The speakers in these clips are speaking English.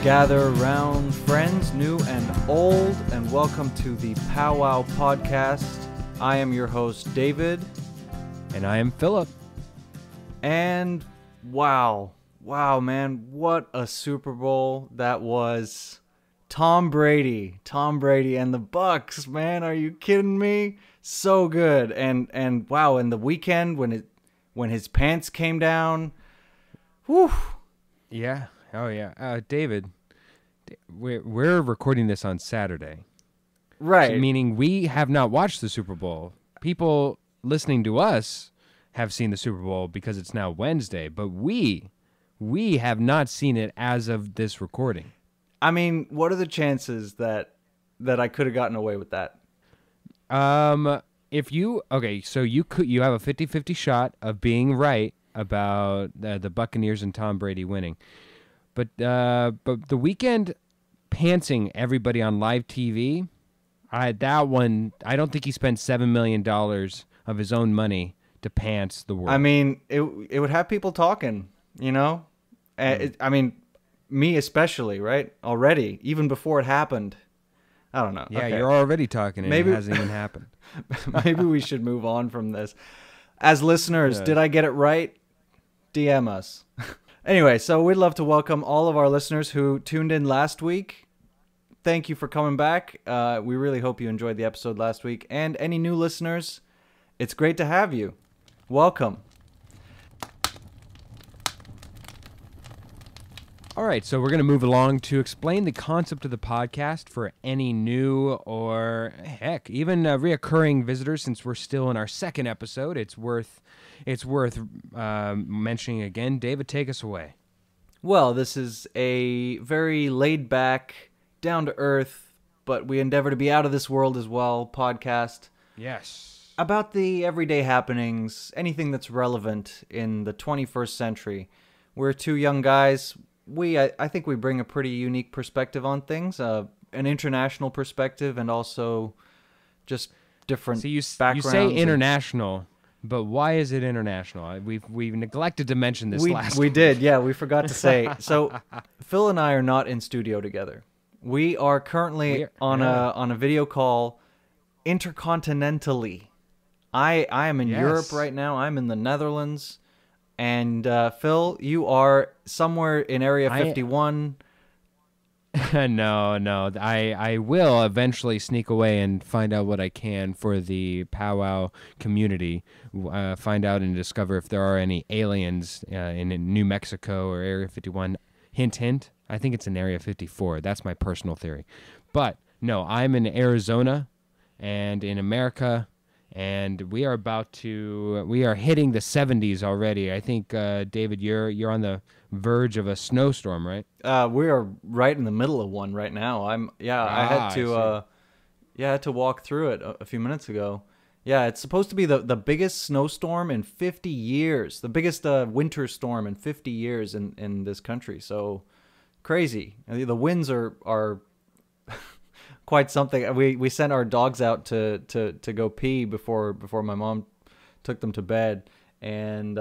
Gather around, friends, new and old, and welcome to the Powwow Podcast. I am your host, David. And I am Philip. And wow, man, what a Super Bowl that was. Tom Brady and the Bucks, man, are you kidding me? So good. And wow, in the weekend when his pants came down, whew. Yeah. Oh, yeah. David, we're recording this on Saturday. Right. Meaning we have not watched the Super Bowl. People listening to us have seen the Super Bowl because it's now Wednesday, but we have not seen it as of this recording. I mean, what are the chances that I could have gotten away with that? So you have a 50-50 shot of being right about the Buccaneers and Tom Brady winning. But the weekend pantsing everybody on live TV, I don't think he spent $7 million of his own money to pants the world. I mean, it would have people talking, you know? I mean, me especially, right? Already, even before it happened. I don't know. Yeah, okay. You're already talking and it hasn't even happened. Maybe we should move on from this. As listeners, Did I get it right? DM us. Anyway, so we'd love to welcome all of our listeners who tuned in last week. Thank you for coming back. We really hope you enjoyed the episode last week. And any new listeners, it's great to have you. Welcome. All right, so we're going to move along to explain the concept of the podcast for any new or, heck, even reoccurring visitors. Since we're still in our second episode, it's worth mentioning again. David, take us away. Well, this is a very laid-back, down-to-earth, but we endeavor to be out of this world as well, podcast. Yes. About the everyday happenings, anything that's relevant in the 21st century. We're two young guys. I think we bring a pretty unique perspective on things, an international perspective, and also just different backgrounds. You say international, but why is it international? We've neglected to mention this last We week. did, yeah, we forgot to say. So Phil and I are not in studio together. We are currently on a video call intercontinentally. I am in Europe right now. I'm in the Netherlands. And Phil, you are somewhere in Area 51. No. I will eventually sneak away and find out what I can for the powwow community. Find out and discover if there are any aliens in New Mexico or Area 51. Hint, hint. I think it's in Area 54. That's my personal theory. But no, I'm in Arizona and in America. And we are hitting the 70s already. I think, David, you're on the verge of a snowstorm, right? We are right in the middle of one right now. I had to walk through it a few minutes ago. Yeah, it's supposed to be the biggest snowstorm in 50 years, the biggest winter storm in 50 years in this country. So crazy. The winds are quite something. We sent our dogs out to go pee before my mom took them to bed, and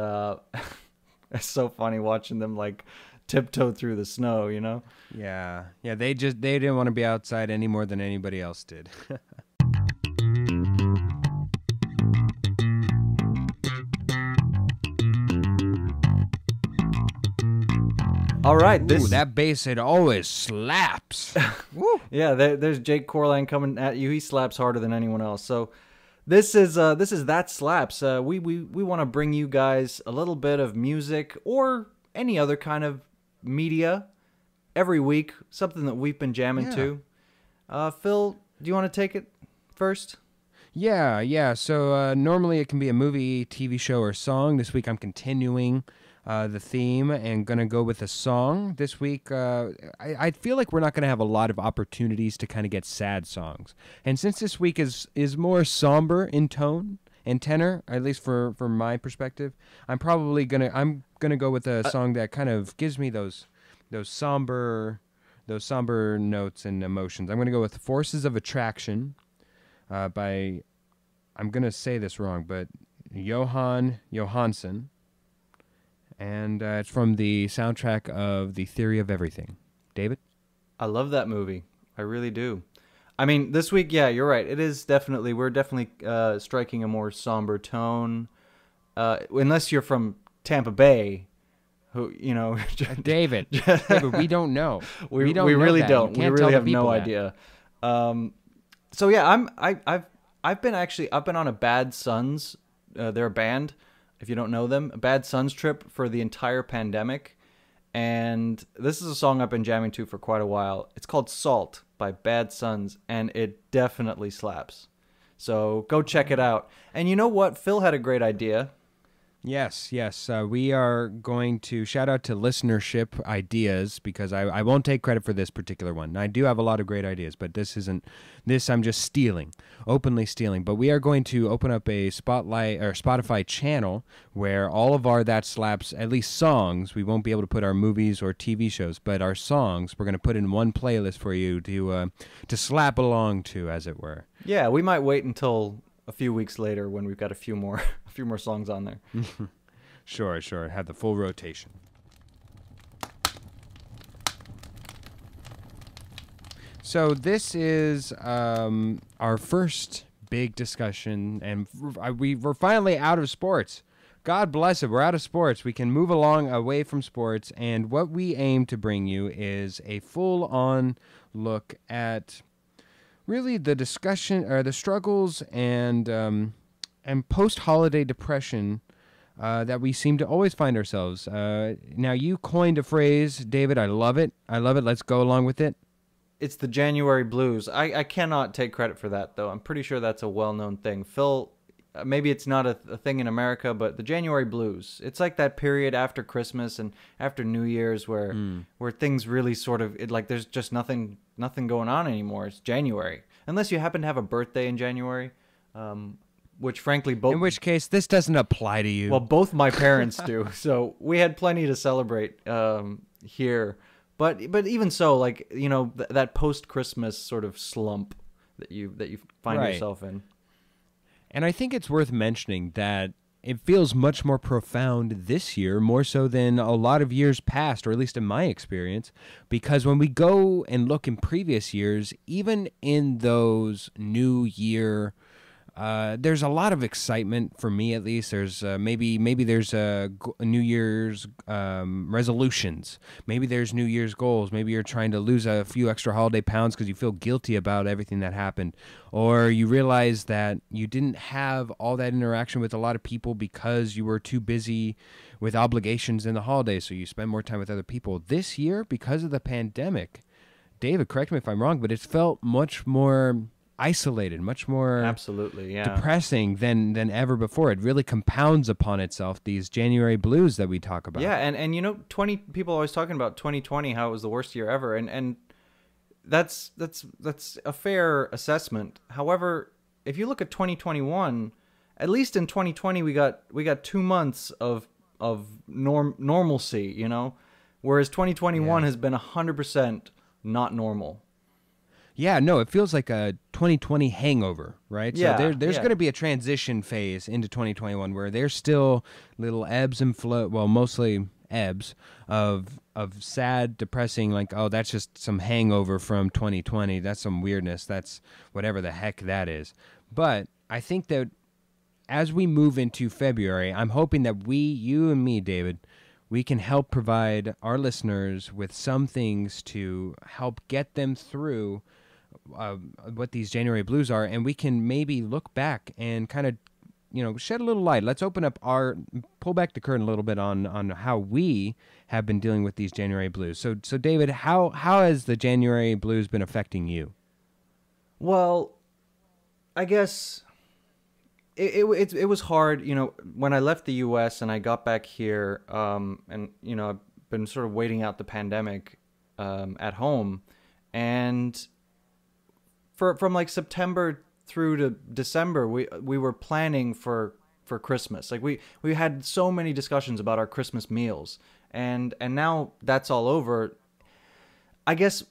it's so funny watching them like tiptoe through the snow, you know? Yeah. They didn't want to be outside any more than anybody else did. All right, that bass, it always slaps. Woo. Yeah, there's Jake Corline coming at you. He slaps harder than anyone else. So this is That Slaps. We want to bring you guys a little bit of music or any other kind of media every week, something that we've been jamming to. Phil, do you want to take it first? Yeah. So normally it can be a movie, TV show, or song. This week I'm continuing the theme and going to go with a song. This week, I feel like we're not going to have a lot of opportunities to kind of get sad songs. And since this week is more somber in tone and tenor, at least for my perspective, I'm gonna go with a song that kind of gives me those somber notes and emotions. I'm gonna go with "Forces of Attraction" by, I'm gonna say this wrong, but Johan Johansson. And it's from the soundtrack of The Theory of Everything. David? I love that movie. I really do. I mean, this week, yeah, you're right. We're definitely striking a more somber tone. Unless you're from Tampa Bay, who, David, David, we don't know. we don't know really that. don't. You We can't really tell have the people no that. idea. So yeah, I've been on a Bad Sons, they're a band, if you don't know them, a Bad Sons trip for the entire pandemic. And this is a song I've been jamming to for quite a while. It's called Salt by Bad Sons, and it definitely slaps. So go check it out. And you know what? Phil had a great idea. Yes. We are going to shout out to listenership ideas because I won't take credit for this particular one. I do have a lot of great ideas, but this I'm just openly stealing. But we are going to open up a Spotlight or Spotify channel where all of our That Slaps, at least songs, we won't be able to put our movies or TV shows, but our songs we're going to put in one playlist for you to slap along to, as it were. Yeah, we might wait until a few weeks later when we've got a few more songs on there. Sure. Have the full rotation. So this is our first big discussion, and we're finally out of sports. God bless it, we're out of sports. We can move along away from sports, and what we aim to bring you is a full-on look at really the discussion or the struggles and post-holiday depression that we seem to always find ourselves. Now, you coined a phrase, David. I love it. Let's go along with it. It's the January blues. I cannot take credit for that, though. I'm pretty sure that's a well-known thing. Phil, maybe it's not a thing in America, but the January blues. It's like that period after Christmas and after New Year's where things really sort of there's just nothing going on anymore. It's January, unless you happen to have a birthday in January, which frankly both. In which case, this doesn't apply to you. Well, both my parents do, so we had plenty to celebrate here. But even so, that post-Christmas sort of slump that you find yourself in. And I think it's worth mentioning that it feels much more profound this year, more so than a lot of years past, or at least in my experience, because when we go and look in previous years, even in those New Year, there's a lot of excitement for me, at least. There's maybe there's New Year's resolutions. Maybe there's New Year's goals. Maybe you're trying to lose a few extra holiday pounds because you feel guilty about everything that happened, or you realize that you didn't have all that interaction with a lot of people because you were too busy with obligations in the holidays, so you spend more time with other people. This year, because of the pandemic, David, correct me if I'm wrong, but it's felt much more isolated, much more absolutely depressing than ever before. It really compounds upon itself, these January blues that we talk about. Yeah, and 20 people always talking about 2020, how it was the worst year ever, and that's a fair assessment. However, if you look at 2021, at least in 2020 we got 2 months of normalcy, whereas 2021 has been 100% not normal. Yeah, no, it feels like a 2020 hangover, right? Yeah, so there's going to be a transition phase into 2021 where there's still little ebbs and flow, well, mostly ebbs of sad, depressing, like, oh, that's just some hangover from 2020. That's some weirdness. That's whatever the heck that is. But I think that as we move into February, I'm hoping that you and me, David, we can help provide our listeners with some things to help get them through what these January blues are, and we can maybe look back and kind of, shed a little light. Let's pull back the curtain a little bit on how we have been dealing with these January blues. So David, how has the January blues been affecting you? Well, I guess it was hard, when I left the U.S. and I got back here, and I've been sort of waiting out the pandemic at home, and from like September through to December, we were planning for Christmas. Like we had so many discussions about our Christmas meals, and now that's all over. I guess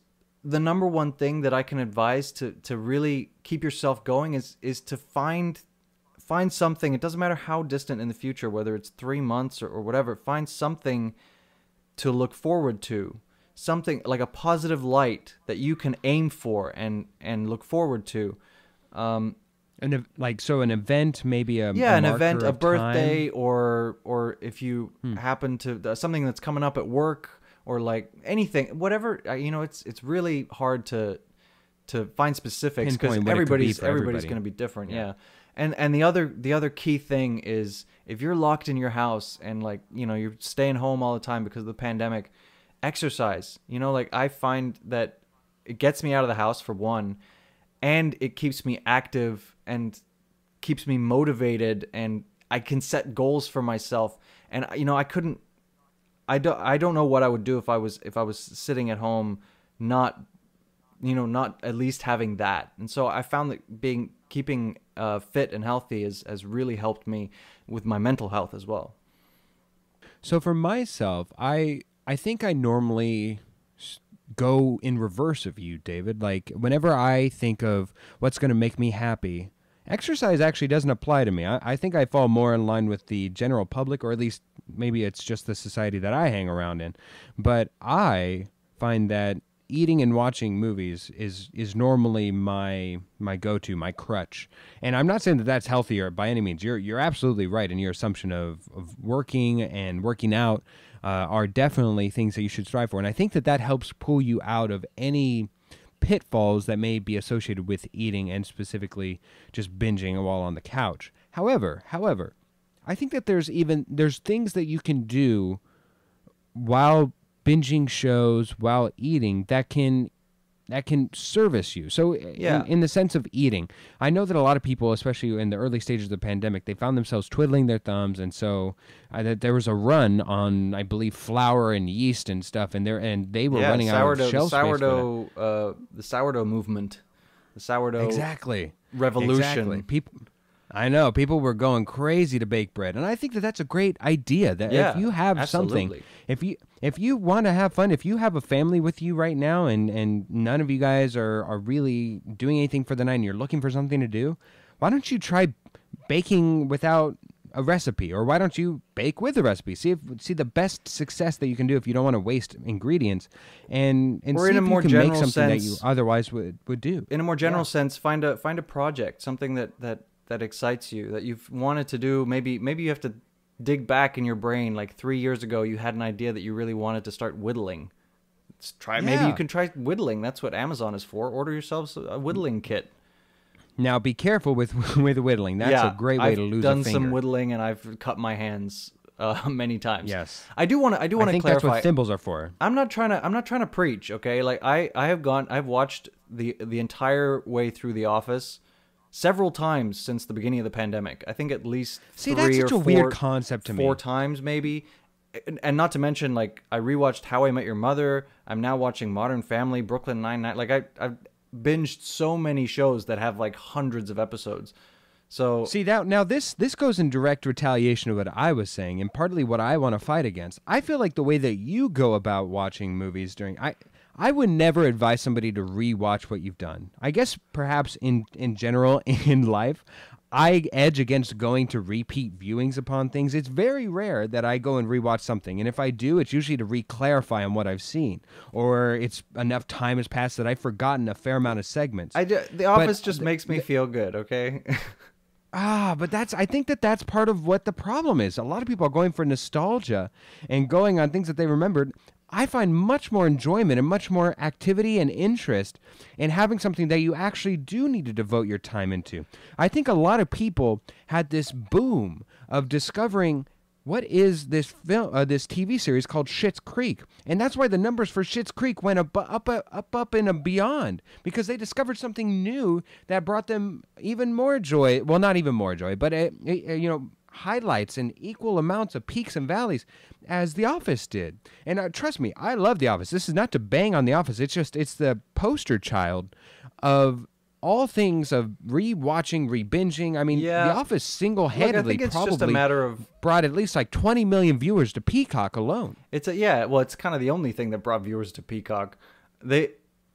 the number one thing that I can advise to really keep yourself going is to find something. It doesn't matter how distant in the future, whether it's 3 months or whatever. Find something to look forward to. something like a positive light that you can aim for and look forward to. An event, maybe a an marker event, a of birthday, time. or if you happen to something that's coming up at work, or like anything, whatever. It's really hard to find specifics because Pinpoint what it could be everybody's for everybody. going to be different. Yeah. And the other key thing is, if you're locked in your house and like, you're staying home all the time because of the pandemic, exercise. Like I find that it gets me out of the house for one, and it keeps me active and keeps me motivated, and I can set goals for myself. And I don't know what I would do if I was sitting at home, not at least having that. And so I found that keeping fit and healthy has really helped me with my mental health as well. So for myself, I think I normally go in reverse of you, David. Like whenever I think of what's going to make me happy, exercise actually doesn't apply to me. I think I fall more in line with the general public, or at least maybe it's just the society that I hang around in. But I find that eating and watching movies is normally my go-to, my crutch. And I'm not saying that that's healthier by any means. You're absolutely right in your assumption of working and working out are definitely things that you should strive for. And I think that helps pull you out of any pitfalls that may be associated with eating, and specifically just binging while on the couch. However, I think that there's things that you can do while binging shows, while eating, that can service you. So in the sense of eating, I know that a lot of people, especially in the early stages of the pandemic, they found themselves twiddling their thumbs, and so there was a run on, I believe, flour and yeast and stuff, and they were running out of shelf space. The sourdough movement, the sourdough revolution. Exactly. I know people were going crazy to bake bread, and I think that that's a great idea. That if you have something, if you want to have fun, if you have a family with you right now, and none of you guys are really doing anything for the night, and you're looking for something to do, why don't you try baking without a recipe, or why don't you bake with a recipe? See the best success that you can do if you don't want to waste ingredients, and or see in a if more you can general make something sense, that you otherwise would do. In a more general sense, find a project, something that excites you, that you've wanted to do. Maybe you have to dig back in your brain, like 3 years ago you had an idea that you really wanted to start whittling. Maybe you can try whittling. That's what Amazon is for. Order yourselves a whittling kit. Now be careful with whittling. That's a great way to lose a finger. I've done some whittling, and I've cut my hands many times. Yes. I do want to clarify. I think that's what thimbles are for. I'm not trying to preach, okay? Like I've watched the entire way through The Office several times since the beginning of the pandemic. I think at least that's such a weird concept to me. 4 times maybe. And not to mention, like, I rewatched How I Met Your Mother. I'm now watching Modern Family, Brooklyn Nine-Nine. Like, I've binged so many shows that have like hundreds of episodes. So see that now this goes in direct retaliation of what I was saying, and partly what I want to fight against. I feel like the way that you go about watching movies I would never advise somebody to rewatch what you've done. I guess perhaps in general in life, I edge against going to repeat viewings upon things. It's very rare that I go and rewatch something, and if I do, it's usually to re-clarify on what I've seen, or it's enough time has passed that I've forgotten a fair amount of segments. The Office just makes me feel good, okay? But I think that's part of what the problem is. A lot of people are going for nostalgia and going on things that they remembered. I find much more enjoyment and much more activity and interest in having something that you actually do need to devote your time into. I think a lot of people had this boom of discovering what is this this TV series called Schitt's Creek, and that's why the numbers for Schitt's Creek went up and beyond, because they discovered something new that brought them even more joy. Well, not even more joy, but highlights and equal amounts of peaks and valleys as The Office did. And trust me, I love The Office. This is not to bang on The Office. It's the poster child of all things of rewatching, rebinging. I mean, The Office single-handedly brought at least like 20 million viewers to Peacock alone. It's kind of the only thing that brought viewers to Peacock.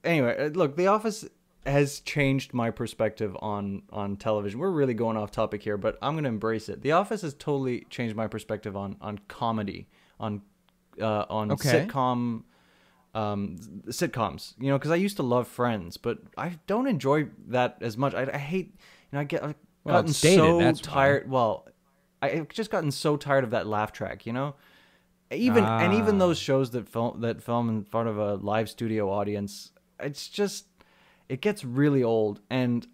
Anyway, look, The Office has changed my perspective on television. We're really going off topic here, but I'm going to embrace it. The Office has totally changed my perspective on comedy, on sitcom sitcoms, you know, because I used to love Friends, but I don't enjoy that as much. I hate, you know, I've gotten it's dated, so that's tired. why. Well, I've just gotten so tired of that laugh track, you know. Even those shows that film in front of a live studio audience, it's just it gets really old, and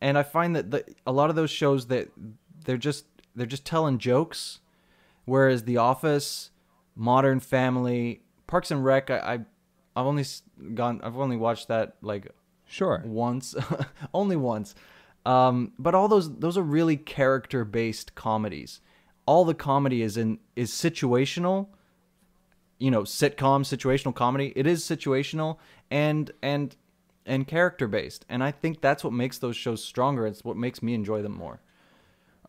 I find that a lot of those shows that they're just telling jokes, whereas The Office, Modern Family, Parks and Rec, I've only watched that like Sure. once, only once. But all those are really character based comedies. All the comedy is situational. You know, sitcom, situational comedy. It is situational and character based, and I think that's what makes those shows stronger. It's what makes me enjoy them more.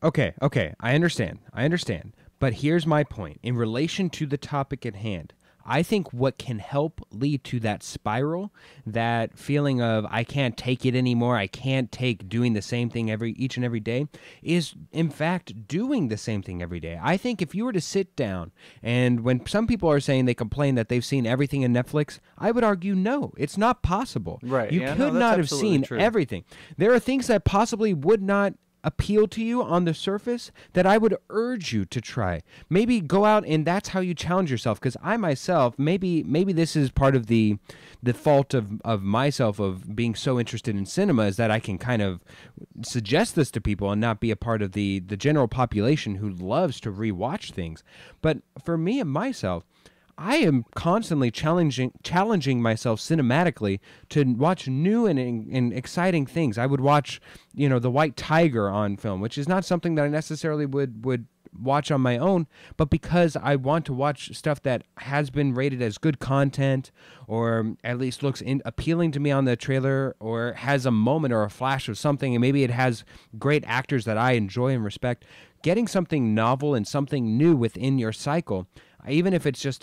Okay, I understand. But here's my point. In relation to the topic at hand, I think what can help lead to that spiral, that feeling of I can't take it anymore, I can't take doing the same thing each and every day, is in fact doing the same thing every day. I think if you were to sit down, and when some people are saying they complain that they've seen everything in Netflix, I would argue no, it's not possible. Right. You Yeah, could no, not that's have seen true. everything. There are things that possibly would not appeal to you on the surface that I would urge you to try. Maybe go out and that's how you challenge yourself, because I myself, maybe this is part of the fault of myself of being so interested in cinema, is that I can kind of suggest this to people and not be a part of the general population who loves to rewatch things. But for me and myself, I am constantly challenging myself cinematically to watch new and exciting things. I would watch, The White Tiger on film, which is not something that I necessarily would watch on my own, but because I want to watch stuff that has been rated as good content, or at least looks appealing to me on the trailer, or has a moment or a flash of something, and maybe it has great actors that I enjoy and respect. Getting something novel and something new within your cycle, even if it's just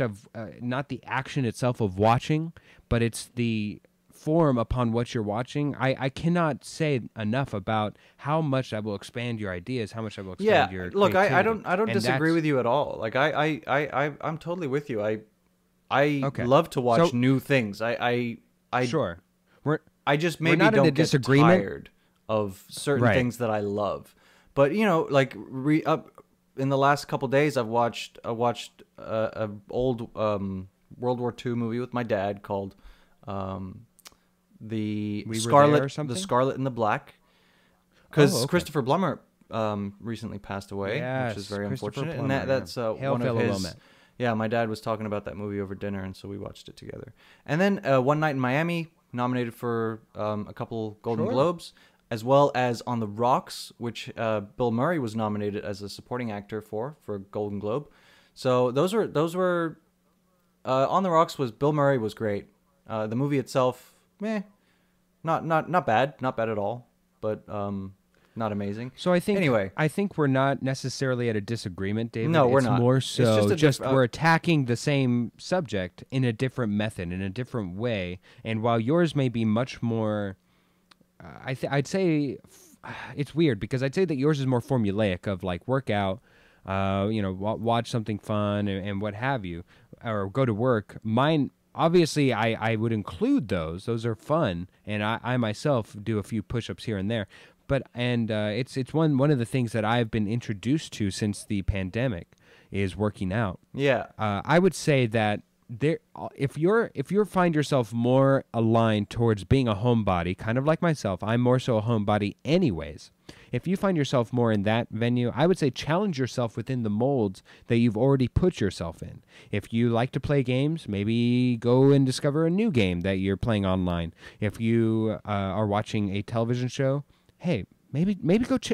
not the action itself of watching, but it's the form upon what you're watching, I cannot say enough about how much that will expand your ideas, how much that will expand your look, I creativity. don't disagree with you at all. Like I'm totally with you. I Okay. love to watch So- new things. Sure. I just We're maybe not in a don't get disagreement. tired of certain Right. things that I love. But like in the last couple days, I watched a old World War II movie with my dad called the We Were There or something? the Scarlet and the Black, because Oh, okay. Christopher Plummer recently passed away, which is Yes, very Christopher unfortunate. Plummer, And that's yeah. Hail one of fellow well his. met. Yeah, my dad was talking about that movie over dinner, and so we watched it together. And then One Night in Miami, nominated for a couple Golden Sure. Globes, as well as On the Rocks, which Bill Murray was nominated as a supporting actor for a Golden Globe. So those were On the Rocks was Bill Murray was great. The movie itself, not bad at all, but not amazing. So I Anyway. think we're not necessarily at a disagreement, David. No, we're It's not. more It's so just a we're attacking the same subject in a different method, in a different way. And while yours may be much more, I'd say it's weird because I'd say that yours is more formulaic of like workout, watch something fun and what have you, or go to work. Mine. Obviously, I would include those. Those are fun, and I myself do a few push-ups here and there. But it's one of the things that I've been introduced to since the pandemic is working out. Yeah. I would say that if you find yourself more aligned towards being a homebody, kind of like myself, I'm more so a homebody anyways. If you find yourself more in that venue, I would say challenge yourself within the molds that you've already put yourself in. If you like to play games, maybe go and discover a new game that you're playing online. If you are watching a television show, hey, maybe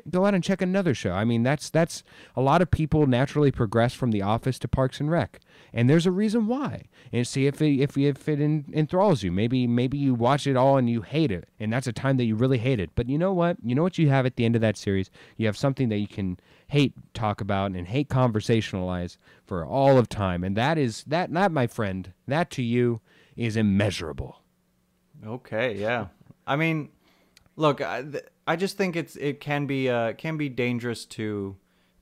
go out and check another show. I mean, that's a lot of people naturally progress from The Office to Parks and Rec, and there's a reason why. And see if it enthralls you. Maybe you watch it all and you hate it, and that's a time that you really hate it. But you know what? You know what you have at the end of that series? You have something that you can talk about and conversationalize for all of time, and that, my friend, that to you is immeasurable. Okay. Yeah. I mean, look, I just think it can be dangerous to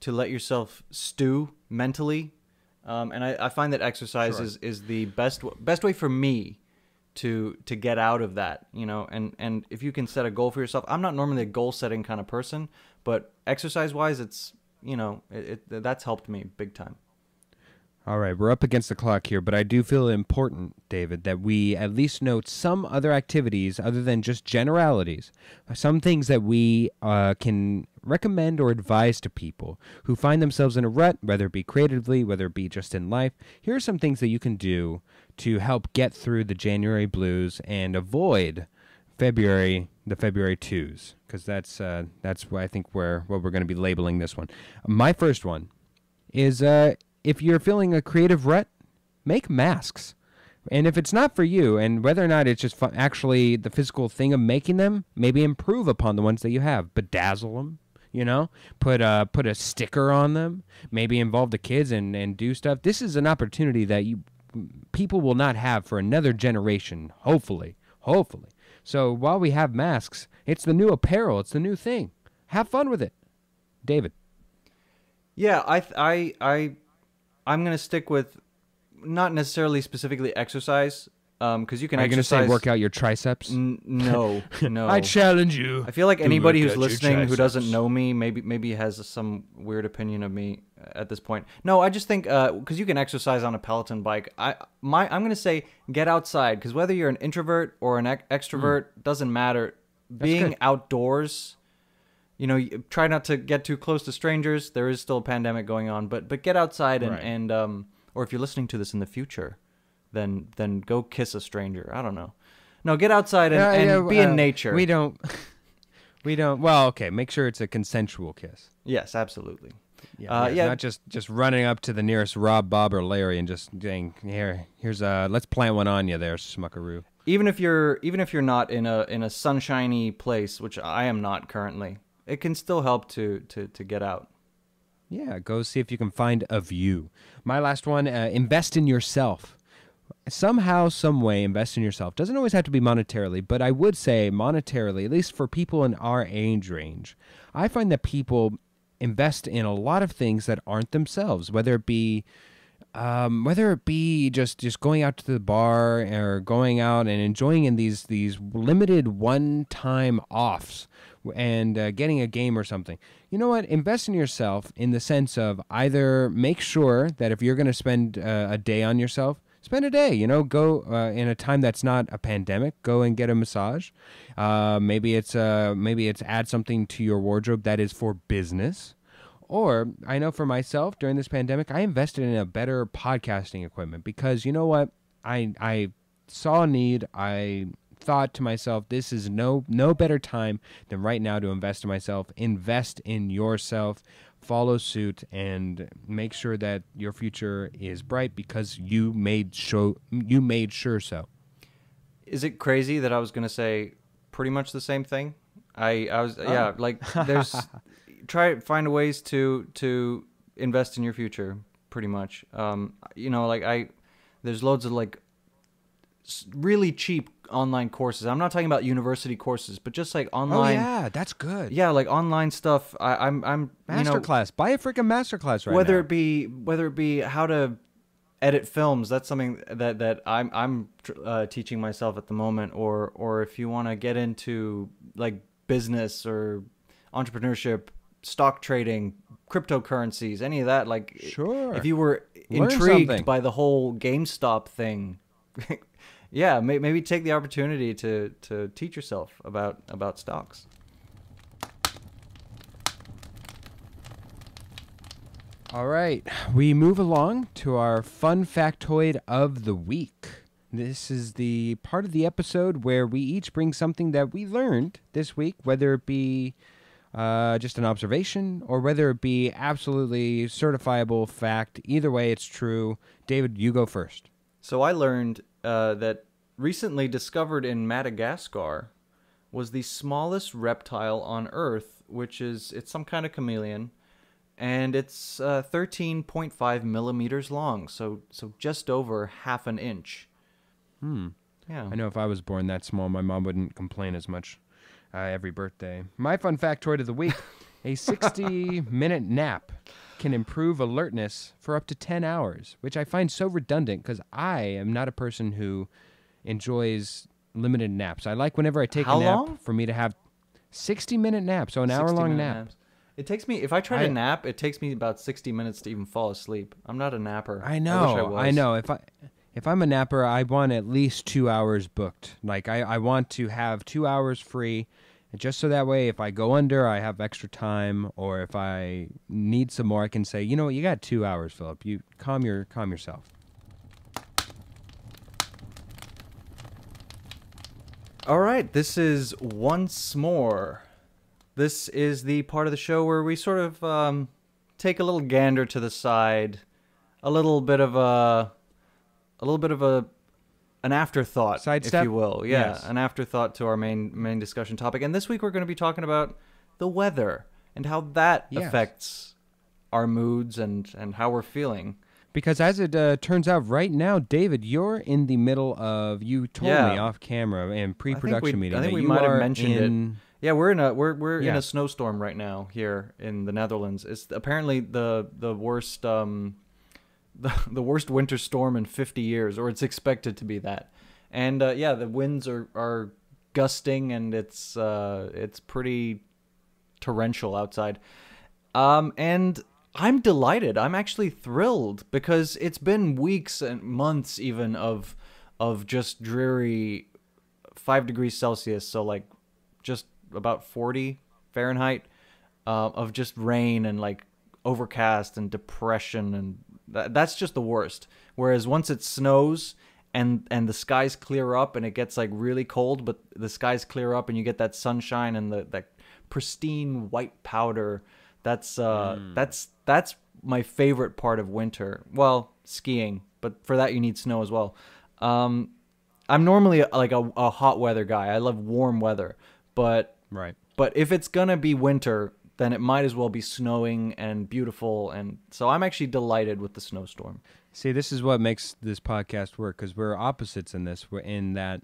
let yourself stew mentally And I find that exercise Sure. is the best way for me to get out of that, you know. And if you can set a goal for yourself, I'm not normally a goal setting kind of person, but exercise wise, it's, you know, that's helped me big time. All right, we're up against the clock here, but I do feel it important, David, that we at least note some other activities other than just generalities, some things that we can recommend or advise to people who find themselves in a rut, whether it be creatively, whether it be just in life. Here are some things that you can do to help get through the January blues and avoid the February twos, because that's what I think what we're going to be labeling this one. My first one is if you're feeling a creative rut, make masks. And if it's not for you, and whether or not it's just actually the physical thing of making them, maybe improve upon the ones that you have. Bedazzle them, you know? Put a sticker on them. Maybe involve the kids and do stuff. This is an opportunity that people will not have for another generation, hopefully. Hopefully. So while we have masks, it's the new apparel. It's the new thing. Have fun with it. David. Yeah, I'm going to stick with not necessarily specifically exercise, because you can Are you going to exercise. say work out your triceps? No, no. I challenge you. I feel like to anybody work who's out your listening who doesn't triceps. know me maybe has some weird opinion of me at this point. No, I just think because you can exercise on a Peloton bike. I'm going to say get outside, because whether you're an introvert or an extrovert doesn't matter. Being good. outdoors, you know, try not to get too close to strangers. There is still a pandemic going on, but get outside Right. and or if you're listening to this in the future, then go kiss a stranger. I don't know. No, get outside and be in nature. We don't. Well, okay. Make sure it's a consensual kiss. Yes, absolutely. Yeah. Not just running up to the nearest Rob, Bob, or Larry and just saying, here's let's plant one on you there, Smuckaroo. Even if you're not in a sunshiny place, which I am not currently, it can still help to get out. Yeah, go see if you can find a view. My last one, invest in yourself. Somehow, some way, invest in yourself. Doesn't always have to be monetarily, but I would say monetarily, at least for people in our age range. I find that people invest in a lot of things that aren't themselves, whether it be just going out to the bar or going out and enjoying in these limited one-time offs and getting a game or something. You know what? Invest in yourself in the sense of either make sure that if you're going to spend a day on yourself, spend a day, you know, go in a time that's not a pandemic, go and get a massage. Maybe it's add something to your wardrobe that is for business. Or I know for myself during this pandemic, I invested in a better podcasting equipment because you know what? I saw a need. I thought to myself, this is no better time than right now to invest in myself. Invest in yourself. Follow suit and make sure that your future is bright because you made sure so. Is it crazy that I was going to say pretty much the same thing? Yeah, like there's find ways to invest in your future pretty much. You know, like there's loads of like really cheap online courses. I'm not talking about university courses, but just like online. Oh yeah, that's good. Yeah, like online stuff. I'm Masterclass. Buy a freaking masterclass right whether now. Whether it be how to edit films, that's something that I'm teaching myself at the moment, or if you want to get into like business or entrepreneurship, stock trading, cryptocurrencies, any of that, like Sure. if you were Learn intrigued something. by the whole GameStop thing, yeah, maybe take the opportunity to teach yourself about stocks. All right, we move along to our fun factoid of the week. This is the part of the episode where we each bring something that we learned this week, whether it be just an observation or whether it be absolutely certifiable fact. Either way, it's true. David, you go first. So I learned that recently discovered in Madagascar was the smallest reptile on Earth, it's some kind of chameleon. And it's 13.5 millimeters long, so just over half an inch. Yeah. I know if I was born that small, my mom wouldn't complain as much every birthday. My fun factoid of the week, a 60-minute nap can improve alertness for up to 10 hours, which I find so redundant because I am not a person who enjoys limited naps. I like whenever I take How a nap long? for me to have 60-minute nap, so an hour-long 60-minute nap. naps. It takes me, if I try to nap, it takes me about 60 minutes to even fall asleep. I'm not a napper. I know. I wish I was. I know. If I'm a napper, I want at least 2 hours booked. Like I want to have 2 hours free, just so that way if I go under, I have extra time, or if I need some more, I can say, you know what, you got 2 hours, Philip. You calm yourself. All right, this is Once More. This is the part of the show where we sort of take a little gander to the side, a little bit of an afterthought, Sidestep? if you will. Yeah, Yes. an afterthought to our main discussion topic. And this week we're going to be talking about the weather and how that affects our moods and how we're feeling. Because as it turns out right now, David, you're in the middle of, you told me off camera and pre-production meeting. I think we might have mentioned it. Yeah, we're in a snowstorm right now here in the Netherlands. It's apparently the worst the worst winter storm in 50 years, or it's expected to be that. And the winds are gusting, and it's pretty torrential outside. And I'm delighted. I'm actually thrilled because it's been weeks and months even of just dreary 5 degrees Celsius, so like just about 40 Fahrenheit of just rain and like overcast and depression, and that's just the worst. Whereas once it snows and the skies clear up and it gets like really cold, but the skies clear up and you get that sunshine and that pristine white powder. That's my favorite part of winter. Well, skiing, but for that you need snow as well. I'm normally like a hot weather guy. I love warm weather, but if it's gonna be winter, then it might as well be snowing and beautiful. And so I'm actually delighted with the snowstorm. See, this is what makes this podcast work, because we're opposites in this. We're in that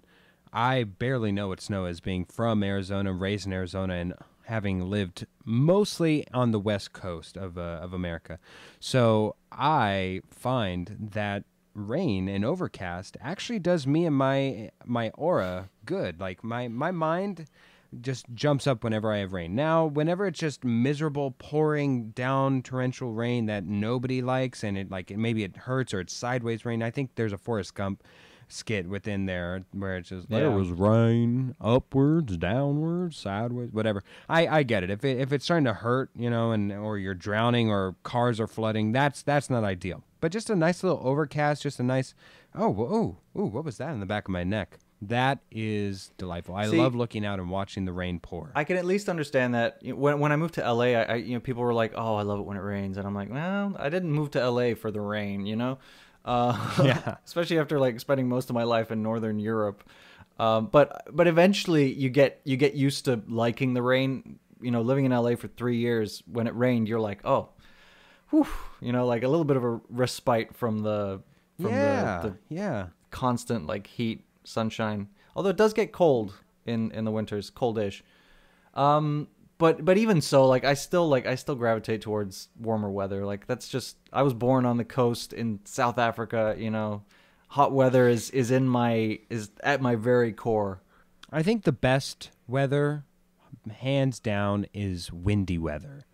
I barely know what snow is, being from Arizona, raised in Arizona, and having lived mostly on the west coast of America. So I find that rain and overcast actually does me and my aura good. Like my mind just jumps up whenever I have rain. Now, whenever it's just miserable, pouring down torrential rain that nobody likes, and maybe it hurts or it's sideways rain. I think there's a Forrest Gump skit within there where it's just there was rain upwards, downwards, sideways, whatever. I get it. If it's starting to hurt, or you're drowning or cars are flooding, that's not ideal. But just a nice little overcast, just a nice what was that in the back of my neck? That is delightful. I love looking out and watching the rain pour. I can at least understand that. When I moved to LA, I people were like, "Oh, I love it when it rains," and I'm like, "Well, I didn't move to LA for the rain, especially after like spending most of my life in Northern Europe. But eventually you get used to liking the rain. Living in LA for 3 years, when it rained, you're like, oh, whew, like a little bit of a respite from the constant like heat, sunshine. Although it does get cold in the winters, coldish. But even so, like I still gravitate towards warmer weather. Like that's just, I was born on the coast in South Africa. Hot weather is at my very core. I think the best weather, hands down, is windy weather,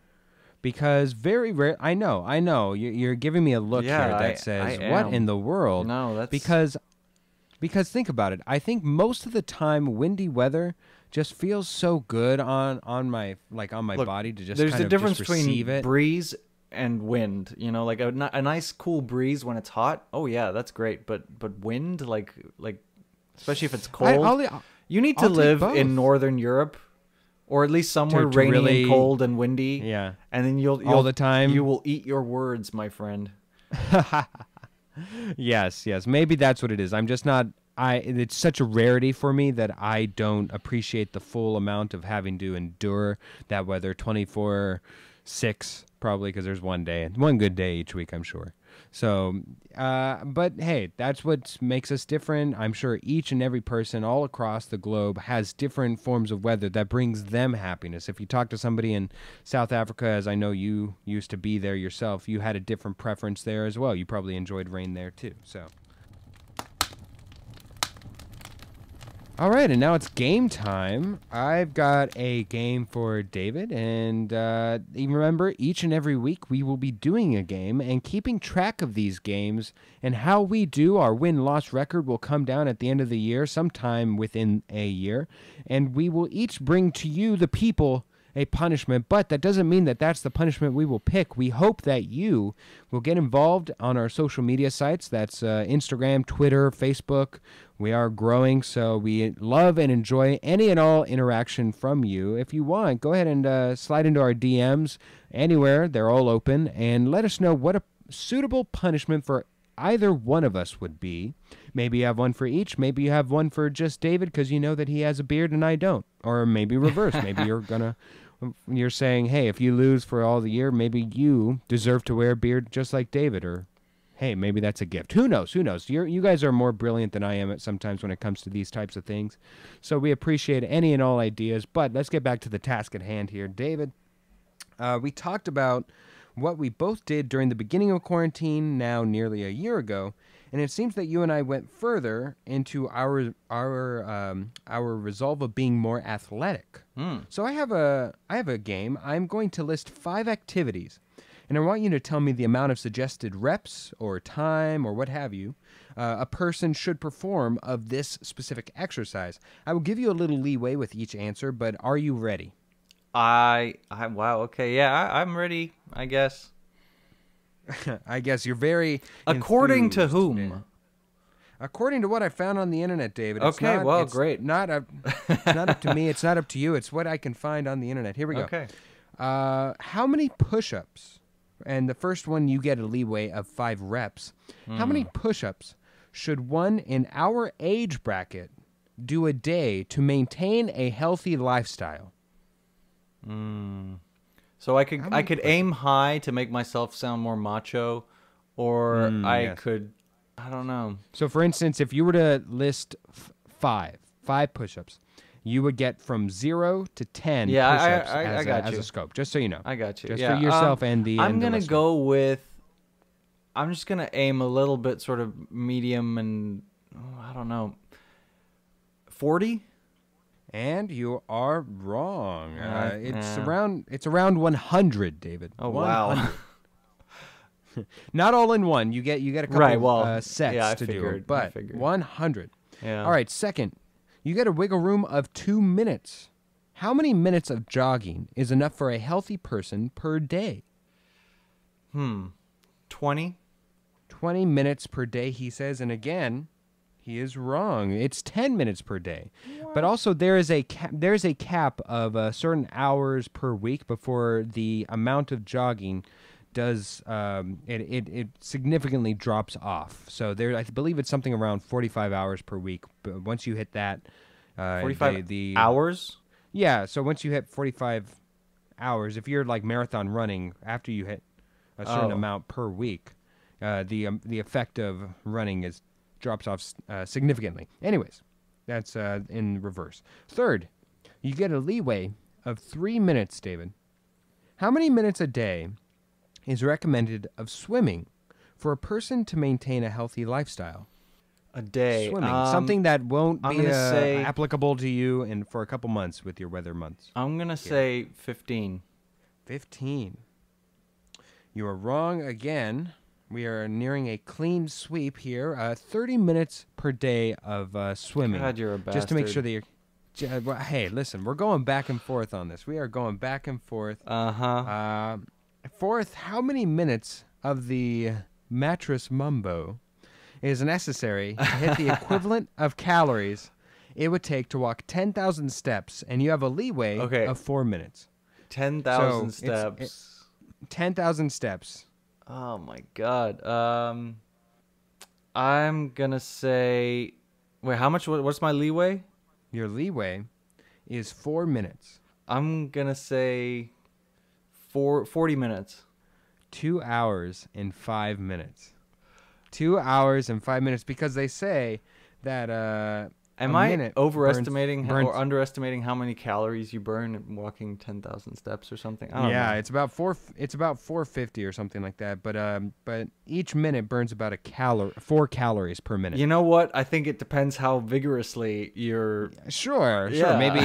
because very rare. I know. You're giving me a look here that says, "What in the world?" No, that's because think about it. I think most of the time, windy weather just feels so good on my body to just there's kind a of difference just receive between it. breeze and wind. Like a nice cool breeze when it's hot. Oh yeah, that's great. But wind, like especially if it's cold, you need to live in Northern Europe, or at least somewhere rainy really, and cold and windy. Yeah, and then you'll all the time. You will eat your words, my friend. Yes. Maybe that's what it is. I'm just not. It's such a rarity for me that I don't appreciate the full amount of having to endure that weather 24/6, probably, because there's one good day each week, I'm sure. So, but hey, that's what makes us different. I'm sure each and every person all across the globe has different forms of weather that brings them happiness. If you talk to somebody in South Africa, as I know you used to be there yourself, you had a different preference there as well. You probably enjoyed rain there too. So. All right, and now it's game time. I've got a game for David, and remember, each and every week we will be doing a game, and keeping track of these games and how we do our win-loss record will come down at the end of the year, sometime within a year, and we will each bring to you, the people, a punishment, but that doesn't mean that that's the punishment we will pick. We hope that you will get involved on our social media sites. That's Instagram, Twitter, Facebook. We are growing, so we love and enjoy any and all interaction from you. If you want, go ahead and slide into our DMs anywhere. They're all open, and let us know what a suitable punishment for either one of us would be. Maybe you have one for each. Maybe you have one for just David because you know that he has a beard and I don't. Or maybe reverse. Maybe you're saying, hey, if you lose for all the year, maybe you deserve to wear a beard just like David. Or, hey, maybe that's a gift. Who knows? Who knows? You guys are more brilliant than I am at sometimes when it comes to these types of things. So we appreciate any and all ideas. But let's get back to the task at hand here. David, we talked about what we both did during the beginning of quarantine, now nearly a year ago, and it seems that you and I went further into our resolve of being more athletic. So I have a game. I'm going to list 5 activities, and I want you to tell me the amount of suggested reps or time or what have you a person should perform of this specific exercise. I will give you a little leeway with each answer, but are you ready? Wow, okay, yeah, I'm ready, I guess. I guess you're very According to enthused, whom? man. According to what I found on the internet, David. Okay, well, great. It's not up to me. It's not up to you. It's what I can find on the internet. Here we go. Okay. How many push-ups? And the first one, you get a leeway of 5 reps. How many push-ups should one in our age bracket do a day to maintain a healthy lifestyle? So I could aim high to make myself sound more macho, or I don't know. So for instance, if you were to list 5 push-ups, you would get from 0 to 10 push-ups as a scope, just so you know. I got you. Just for yourself and the I'm going to listener. go with, I'm just going to aim a little bit sort of medium and, I don't know, 40? And you are wrong. It's around 100, David. Oh, 100. Wow. Not all in one. You get a couple sets to do, but 100. Yeah. All right. Second, you get a wiggle room of 2 minutes. How many minutes of jogging is enough for a healthy person per day? 20. 20 minutes per day, he says, and again, he is wrong. It's 10 minutes per day. What? But also there is a cap of certain hours per week before the amount of jogging does it significantly drops off. So there, I believe it's something around 45 hours per week. But once you hit that, 45 hours. Yeah. So once you hit 45 hours, if you're like marathon running, after you hit a certain amount per week, the effect of running drops off significantly. Anyways, that's in reverse. Third, you get a leeway of 3 minutes, David. How many minutes a day is recommended of swimming for a person to maintain a healthy lifestyle? A day. Swimming. Something that won't be applicable to you for a couple months with your weather months. I'm going to say 15. 15. You are wrong again. We are nearing a clean sweep here. 30 minutes per day of swimming. God, you're a bastard. Just to make sure that you're... hey, listen, we're going back and forth on this. We are going back and forth. Fourth, how many minutes of the mattress mumbo is necessary to hit the equivalent of calories it would take to walk 10,000 steps, and you have a leeway of 4 minutes. 10,000 steps. 10,000 steps. Oh my God. I'm gonna say, wait, how much? What's my leeway? Your leeway is 4 minutes. I'm gonna say 40 minutes. 2 hours and 5 minutes. 2 hours and 5 minutes, because they say that Am I overestimating burns, or underestimating how many calories you burn walking 10,000 steps or something? I don't know. It's about 450 or something like that. But each minute burns about 4 calories per minute. You know what? I think it depends how vigorously you're. Sure. Maybe.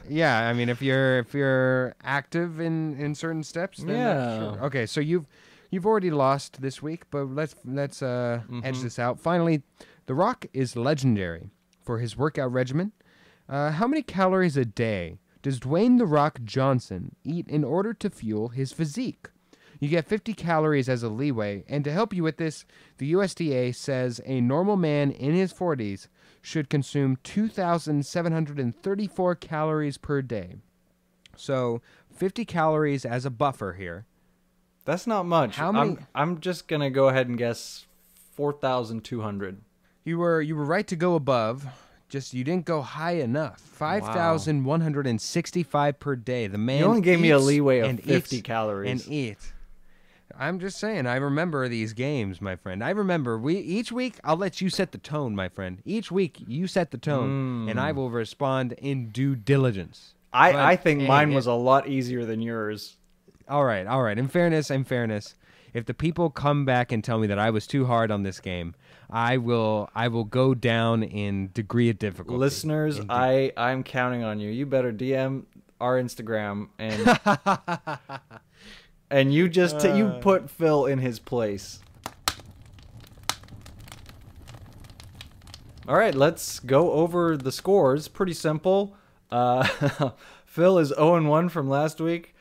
Yeah. I mean, if you're active in certain steps, then sure. Okay. So you've already lost this week, but let's edge this out. Finally, The Rock is legendary for his workout regimen. How many calories a day does Dwayne The Rock Johnson eat in order to fuel his physique? You get 50 calories as a leeway, and to help you with this, the USDA says a normal man in his 40s should consume 2,734 calories per day. So 50 calories as a buffer here. That's not much. How many? I'm just going to go ahead and guess 4,200. You were right to go above, just you didn't go high enough. 5,165 per day. The man You only gave me a eats leeway of and 50 eats calories. and eats. I'm just saying, I remember these games, my friend. I remember each week I'll let you set the tone, my friend. Each week you set the tone, and I will respond in due diligence. I think mine was a lot easier than yours. All right. In fairness, if the people come back and tell me that I was too hard on this game, I will go down in degree of difficulty. Listeners, I'm counting on you. You better DM our Instagram and and you just you put Phil in his place. All right, let's go over the scores. Pretty simple. Phil is 0-1 from last week.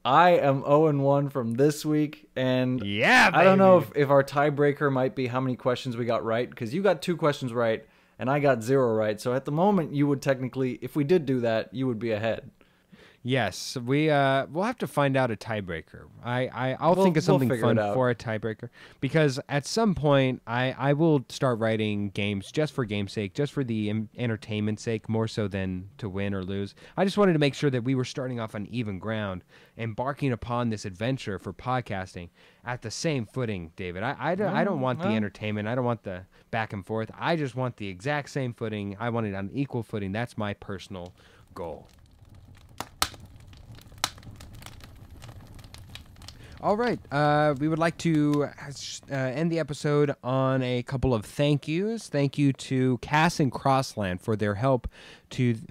I am 0-1 from this week, and yeah, baby. I don't know if our tiebreaker might be how many questions we got right, because you got 2 questions right, and I got 0 right. So at the moment, you would technically, if we did do that, you would be ahead. Yes, we'll have to find out a tiebreaker. I'll think of something fun for a tiebreaker, because at some point I will start writing games just for game's sake, just for the entertainment sake, more so than to win or lose. I just wanted to make sure that we were starting off on even ground, embarking upon this adventure for podcasting at the same footing, David. I don't want the entertainment. I don't want the back and forth. I just want the exact same footing. I want it on equal footing. That's my personal goal. All right, we would like to end the episode on a couple of thank yous. Thank you to Cass and Crossland for their help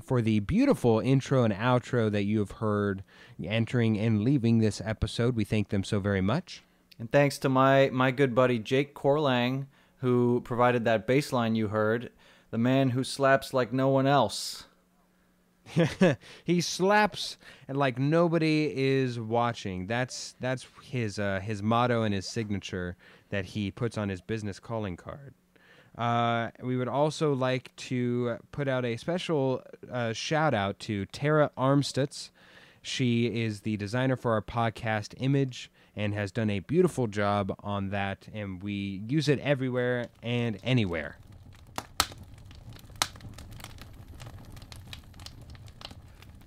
for the beautiful intro and outro that you have heard entering and leaving this episode. We thank them so very much. And thanks to my good buddy Jake Corlang, who provided that bass line you heard, the man who slaps like no one else. He slaps and like nobody is watching. That's his motto and his signature that he puts on his business calling card. We would also like to put out a special shout out to Tara Armstutz. She is the designer for our podcast image and has done a beautiful job on that, and we use it everywhere and anywhere.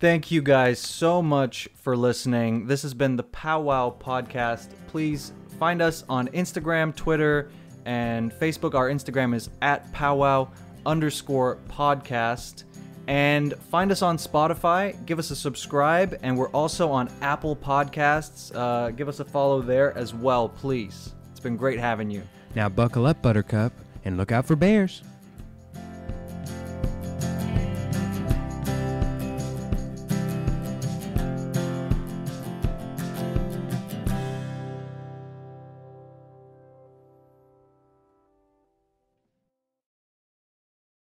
Thank you guys so much for listening. This has been the Powwow Podcast. Please find us on Instagram, Twitter, and Facebook. Our Instagram is @powwow_podcast. And find us on Spotify. Give us a subscribe. And we're also on Apple Podcasts. Give us a follow there as well, please. It's been great having you. Now buckle up, Buttercup, and look out for bears.